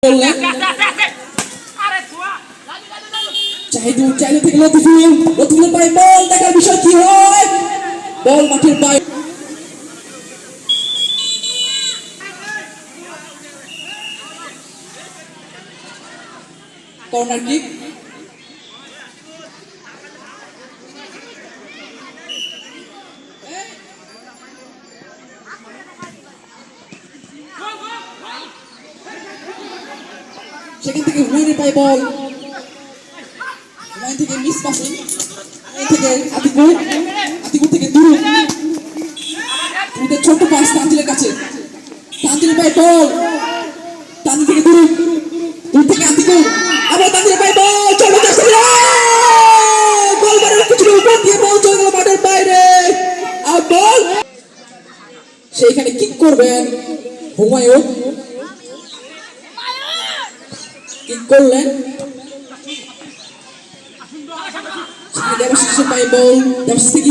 চাইলে থেকে লতিফুল পায় বল, দেখার বিষয় কি হয়। বল মাঠের বাইরে, কর্নার কিক। সেখান থেকে হুমায়ুন পায় বল, হুমায়ুন থেকে মিস পাসিং, থেকে আতিকুর থেকে দুরু ছোট পাস তানজিলের কাছে, তানজিল পায় বল, তানজিল থেকে দুরু থেকে আতিকুর, আবার তানজিল পায় বল, ছোট গোল মারার কিছু উপর দিয়ে বল চলে গেল মাঠের বাইরে। আর বল সেইখানে কিক করবেন হুমায়ুন, কিক করলেন, দেবাশিস পায় বল, দেবাশিস থেকে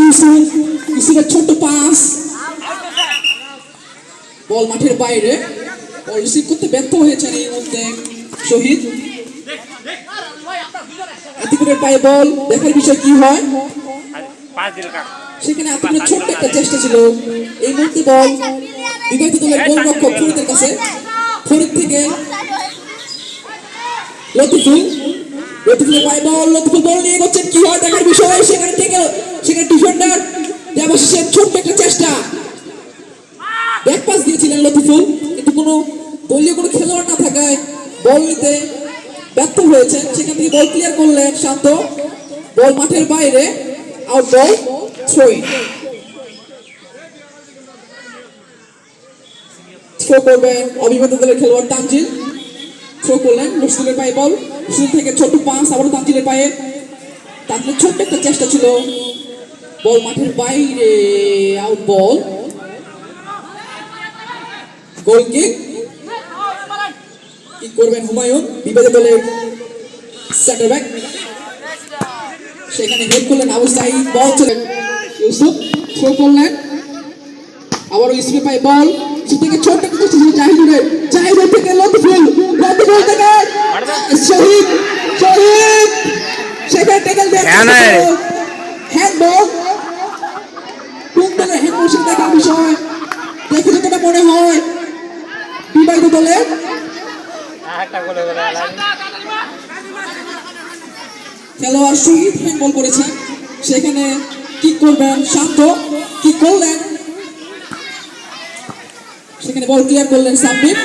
ইউসুফের ছোট পাস, বল মাঠের বাইরে। বল রিসিভ করতে ব্যর্থ হয়েছেন এই মধ্যে শহীদ। আতিকুরের পায়ে বল, দেখার বিষয় কি হয়। সেখানে আতিকুরের ছোট্ট একটা চেষ্টা ছিল। এই মুহূর্তে বল বিবাহিত দলের গোলরক্ষক ফরিদের কাছে, ফরিদ থেকে লতিফুলের পায়ে বল, লতিফুল বল নিয়ে গেছেন, কি হয় দেখার বিষয়। সেখানে ডিফেন্ডার দেবাশিসের ছোট্ট একটা চেষ্টা, ব্যাক পাস দিয়েছিলেন লতিফুল, কিন্তু কোনো দলীয় কোনো খেলোয়াড় না থাকায় বল নিতে ব্যর্থ হয়েছেন। সেখান থেকে বল ক্লিয়ার করলেন শান্ত, বল মাঠের বাইরে, আউট বল, থ্রোইং। থ্রো করবেন অভিজ্ঞতা দলের খেলোয়াড় তানজিল, থ্রো করলেন রশিদুলের পায়ে বল, রশিদুল থেকে ছোট পাস, আবার তানজিলের পায়ে, তানজিলের ছোট্ট একটা চেষ্টা ছিল, বল মাঠের বাইরে, আউট বল, গোল কিক। কিক করবেন হুমায়ুন, বিবাদী দলের সেন্টার ব্যাক, সেখানে হেড করলেন আবু সাইদ, বল চলে ইউসুফ, থ্রো করলেন, আবারও ইউসুফের পায়ে বল, ইউসুফ থেকে ছোট্ট একটা চেষ্টা ছিল জাহিদুলের থেকে লতিফুল থেকে শহীদ, সেখানে ট্যাকল দিয়ে হ্যান্ডবল, কোন দলের হ্যান্ডবল সেটা দেখার বিষয়। দেখে যতটা মনে হয় বিবাহিত দলের খেলোয়াড় শহীদ হ্যান্ডবল করেছেন। সেখানে কিক করবেন শান্ত, কিক করলেন, সেখানে বল ক্লিয়ার করলেন সাব্বির।